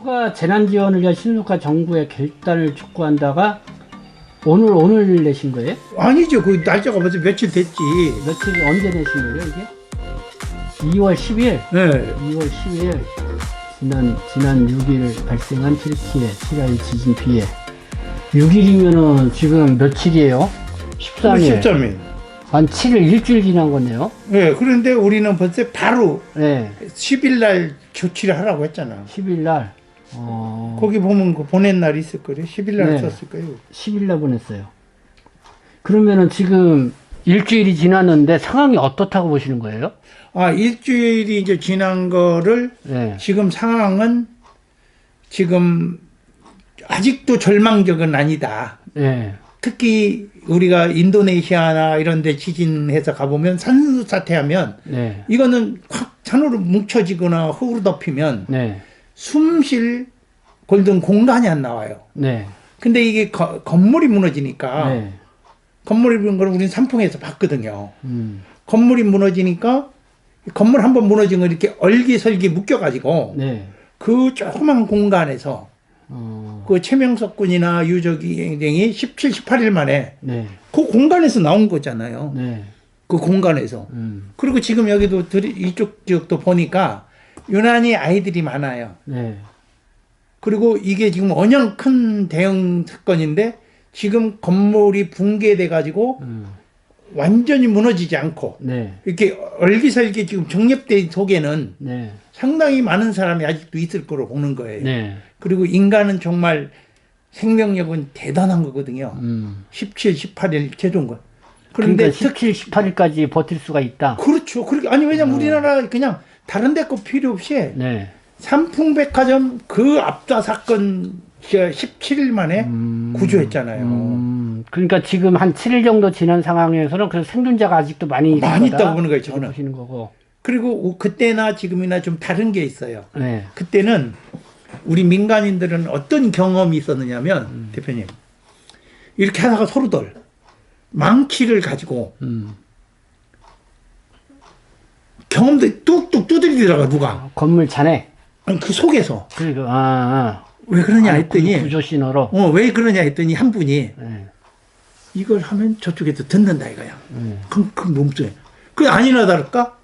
추가 재난 지원을 위한 신속한 정부의 결단을 촉구한다가 오늘 내신 거예요? 아니죠. 그 날짜가 벌써 며칠 됐지. 며칠 언제 내신 거예요, 이게? 2월 10일. 네. 2월 10일. 지난 6일 발생한 튀르키예 시라일 지진 피해. 6일이면은 지금 며칠이에요? 13일. 13일. 한 7일, 일주일 지난 거네요? 네. 그런데 우리는 벌써 바로 네. 10일 날 조치를 하라고 했잖아. 10일 날. 거기 보면 그 보낸 날이 있을 거예요. 10일 날 네. 썼을 거예요. 10일 날 보냈어요. 그러면은 지금 일주일이 지났는데 상황이 어떻다고 보시는 거예요? 아, 일주일이 이제 지난 거를 네. 지금 상황은 지금 아직도 절망적은 아니다. 네. 특히 우리가 인도네시아나 이런 데 지진해서 가보면 산사태하면 네. 이거는 확 산으로 뭉쳐지거나 흙으로 덮이면 네. 숨 쉴 golden 공간이 안 나와요. 네. 근데 이게 건물이 무너지니까 네. 건물이 무너진 걸 우리는 산풍에서 봤거든요. 건물이 무너지니까 건물 한번 무너진 걸 이렇게 얼기설기 묶여가지고 네. 그 조그만 공간에서 그 최명석 군이나 유적이 등이 17, 18일 만에 네. 그 공간에서 나온 거잖아요. 네. 그 공간에서. 그리고 지금 여기도 이쪽 지역도 보니까 유난히 아이들이 많아요. 네. 그리고 이게 지금 언영 큰 대형 사건인데 지금 건물이 붕괴돼 가지고 완전히 무너지지 않고 네. 이렇게 얼기설기 지금 정립된 속에는 네. 상당히 많은 사람이 아직도 있을 거로 보는 거예요. 네. 그리고 인간은 정말 생명력은 대단한 거거든요. 17, 18일 최종 거. 그런데 17, 18일까지 버틸 수가 있다. 그렇죠. 그렇게 아니 왜냐면 우리나라 그냥 다른 데 거 필요 없이 네. 삼풍백화점 그 압사 사건 17일 만에 구조했잖아요. 그러니까 지금 한 7일 정도 지난 상황에서는 그 생존자가 아직도 많이 있다고 보는 거예요, 저는. 보시는 거고. 그리고 그때나 지금이나 좀 다른 게 있어요. 네. 그때는 우리 민간인들은 어떤 경험이 있었느냐면 대표님 이렇게 하다가 서로들 망치를 가지고 경험들 뚝뚝 두드리더라고 누가. 건물 잔해. 아니, 그 속에서. 그러니까 왜 그러냐 했더니 구조 신호로. 왜 그러냐 했더니 한 분이 네. 이걸 하면 저쪽에서 듣는다 이거야. 그 몸속에. 그게 아니나 다를까?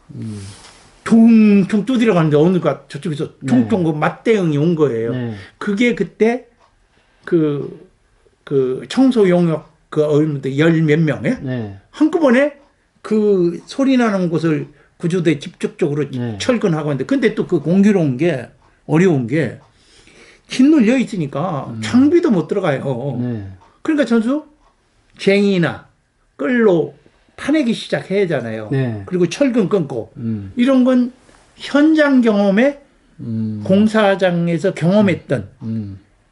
퉁퉁 두드려 가는데 어느가 저쪽에서 퉁퉁 그 맞대응이 온 거예요. 네. 그게 그때 그 청소 용역 열 몇 명에 네. 한꺼번에 그 소리 나는 곳을 구조대 직접적으로 네. 철근하고 하는데 근데 또 그 공교로운 게 어려운 게 짓눌려 있으니까 장비도 못 들어가요. 네. 그러니까 전수 쟁이나 끌로 파내기 시작해야 하잖아요. 네. 그리고 철근 끊고 이런 건 현장 경험에 공사장에서 경험했던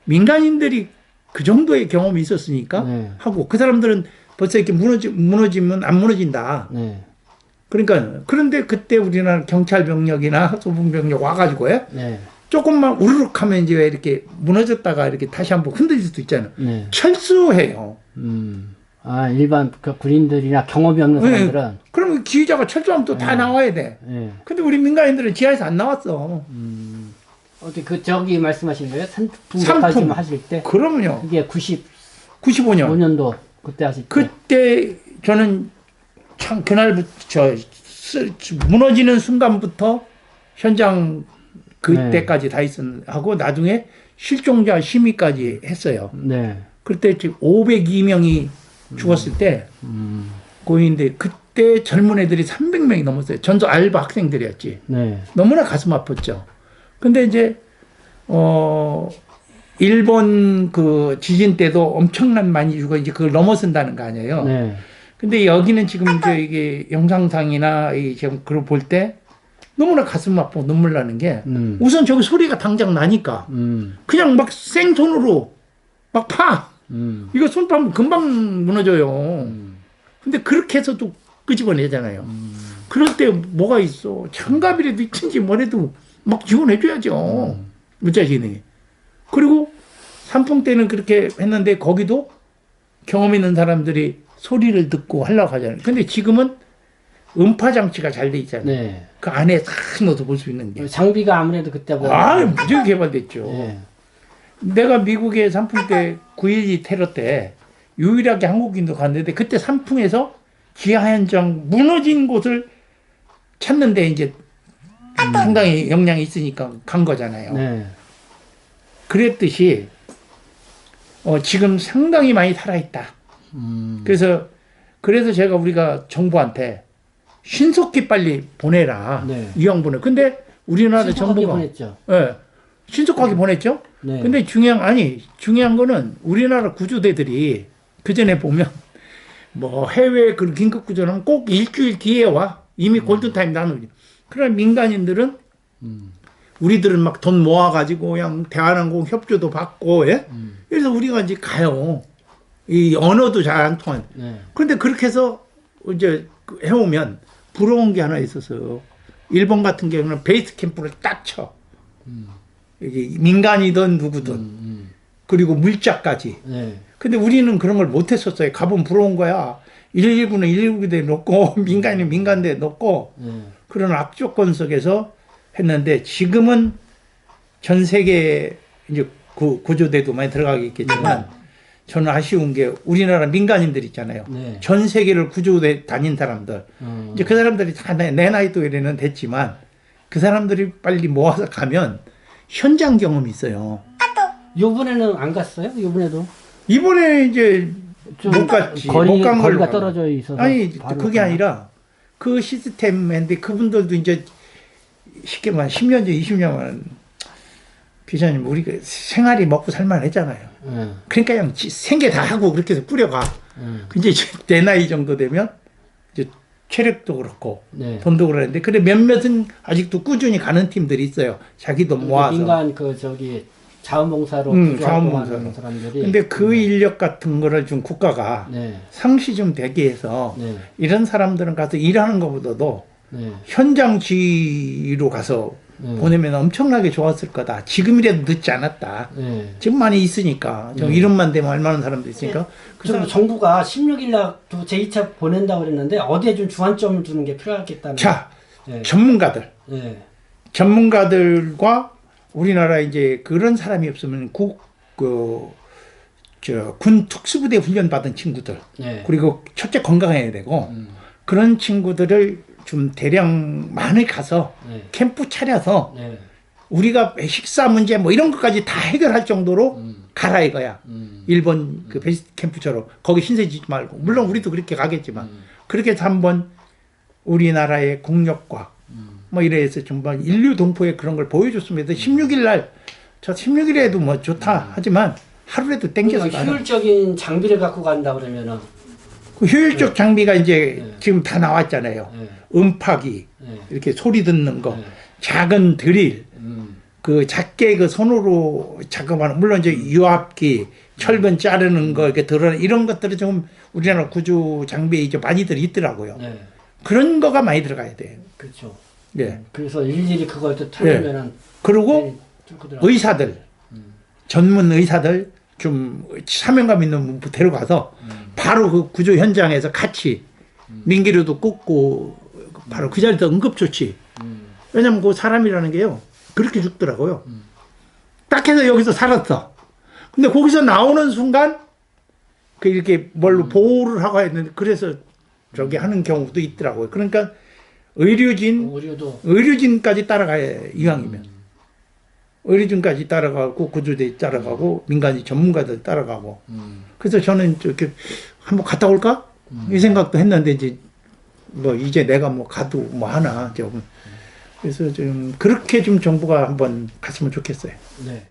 민간인들이 그 정도의 경험이 있었으니까 네. 하고 그 사람들은 벌써 이렇게 무너지면 안 무너진다. 네. 그러니까 그런데 그때 우리나라 경찰 병력이나 소방 병력 와가지고요. 네. 조금만 우르륵 하면 이제 이렇게 무너졌다가 이렇게 다시 한번 흔들릴 수도 있잖아요. 네. 철수해요. 아, 일반 그 군인들이나 경험이 없는 사람들은. 네. 그러면 지휘자가 철수하면 또 다 나와야 돼. 네. 근데 우리 민간인들은 지하에서 안 나왔어. 어떻게 저기 말씀하신 거예요? 산풍 하실 때? 그러면요. 그게 95년. 5년도 그때 하실 때. 그때 저는 참 그날부터 무너지는 순간부터 현장 그때까지 다 하고 나중에 실종자 심의까지 했어요. 네. 그때 502명이 죽었을 때 고인데 그때 젊은 애들이 300명이 넘었어요. 전부 알바 학생들이었지. 네. 너무나 가슴 아팠죠. 근데 이제 일본 그 지진 때도 엄청난 많이 죽어 이제 그걸 넘어선다는 거 아니에요. 네. 근데 여기는 지금 이게 영상상이나 지금 그걸 볼 때 너무나 가슴 아프고 눈물 나는 게 우선 저기 소리가 당장 나니까 그냥 막 생손으로 막 파. 이거 손 파면 금방 무너져요. 근데 그렇게 해서도 끄집어내잖아요. 그럴 때 뭐가 있어. 장갑이라도 있든지 뭐래도 막 지원해줘야죠. 무자신이. 그리고 산풍 때는 그렇게 했는데 거기도 경험 있는 사람들이 소리를 듣고 하려고 하잖아요. 근데 지금은 음파 장치가 잘 돼 있잖아요. 네. 그 안에 다 넣어서 볼 수 있는 게. 장비가 아무래도 그때보다. 무지하게 개발됐죠. 네. 내가 미국에 산풍 때 9.12 테러 때 유일하게 한국인도 갔는데 그때 산풍에서 지하 현장 무너진 곳을 찾는데 이제 상당히 역량이 있으니까 간 거잖아요. 네. 그랬듯이 지금 상당히 많이 살아있다. 그래서 제가 우리가 정부한테 신속히 빨리 보내라. 네. 이왕 보내. 근데 우리나라 신속하게 정부가 보냈죠. 예, 신속하게 보냈죠. 네. 근데 중요한 거는 우리나라 구조대들이 그 전에 보면 뭐 해외 그 긴급 구조는 꼭 일주일 뒤에 와. 이미 골든타임 나누죠. 그러나 민간인들은 우리들은 막 돈 모아가지고 그냥 대한항공 협조도 받고, 예? 그래서 우리가 이제 가요. 이 언어도 잘 안 통한. 네. 그런데 그렇게 해서 이제 해오면 부러운 게 하나 있어서 일본 같은 경우는 베이스 캠프를 딱 쳐. 이게 민간이든 누구든. 그리고 물자까지. 네. 근데 우리는 그런 걸 못했었어요. 가보면 부러운 거야. 119는 119대에 넣고 민간인은 민간대에 넣고 그런 악조건 속에서 했는데 지금은 전 세계 이제 구조대도 많이 들어가겠지만 저는 아쉬운 게 우리나라 민간인들 있잖아요. 네. 전 세계를 구조대 다닌 사람들. 이제 그 사람들이 다 내 나이도 이래는 됐지만 그 사람들이 빨리 모아서 가면 현장 경험이 있어요. 요번에는 안 갔어요? 요번에도? 이번에 이제 좀 못 갔지. 못 간 걸로. 거리가 떨어져 있어서. 아니 바로 그게 가나? 아니라 그 시스템인데 그분들도 이제 쉽게 말하면 10년 전 20년 전 비자님 우리가 생활이 먹고 살만 했잖아요. 네. 그러니까 그냥 생계 다 하고 그렇게 해서 꾸려가. 근데 이제 내 나이 정도 되면 이제 체력도 그렇고 네. 돈도 그러는데 근데 몇몇은 아직도 꾸준히 가는 팀들이 있어요. 자기 돈 모아서. 민간 자원봉사로 자원봉사로. 하는 사람들이. 근데 그 인력 같은 거를 좀 국가가 네. 상시 좀 되게 해서 네. 이런 사람들은 가서 일하는 것보다도 네. 현장지로 가서 보내면 엄청나게 좋았을 거다. 지금이라도 늦지 않았다. 네. 지금 많이 있으니까. 좀 이름만 되면 얼마나 사람도 있으니까. 그래서 정부가 16일 날또 제2차 보낸다고 그랬는데 어디에 좀 주안점을 두는 게 필요하겠다는. 자, 네. 전문가들. 네. 전문가들과 우리나라 이제 그런 사람이 없으면 군 특수부대 훈련 받은 친구들. 네. 그리고 첫째 건강해야 되고 그런 친구들을 좀 대량 많이 가서 네. 캠프 차려서 네. 우리가 식사 문제 뭐 이런 것까지 다 해결할 정도로 가라 이거야. 일본 그 베이스 캠프처럼 거기 신세 지지 말고 물론 우리도 그렇게 가겠지만 그렇게 해서 한번 우리나라의 국력과 뭐 이래서 정말 인류 동포의 그런 걸 보여줬습니다. 16일 날 저 16일에도 뭐 좋다 하지만 하루라도 땡겨서 그러니까 효율적인 장비를 갖고 간다 그러면은 그 효율적 장비가 이제 네. 지금 다 나왔잖아요. 네. 음파기 네. 이렇게 소리 듣는 거 네. 작은 드릴 그 작게 그 손으로 작업하는 물론 이제 유압기 철근 자르는 거 이렇게 드러내 이런 것들이 좀 우리나라 구조 장비에 이제 많이들 있더라고요. 네. 그런 거가 많이 들어가야 돼요. 그렇죠. 예. 그래서 일일이 그걸 또 찾으면은 그리고 의사들 전문 의사들 좀 사명감 있는 분 데려가서 바로 그 구조 현장에서 같이 민기류도 꽂고 바로 그 자리에서 응급조치. 왜냐면 그 사람이라는 게요 그렇게 죽더라고요. 딱 해서 여기서 살았어. 근데 거기서 나오는 순간 그 이렇게 뭘로 보호를 하고 했는데 그래서 저기 하는 경우도 있더라고요. 그러니까 의료진까지 따라가야 이왕이면. 의료진까지 따라가고 구조대 따라가고 민간인 전문가들 따라가고 그래서 저는 이렇게 한번 갔다 올까 이 생각도 했는데 이제 뭐 이제 내가 뭐 가도 뭐 하나 좀 그래서 좀 그렇게 좀 정부가 한번 갔으면 좋겠어요. 네.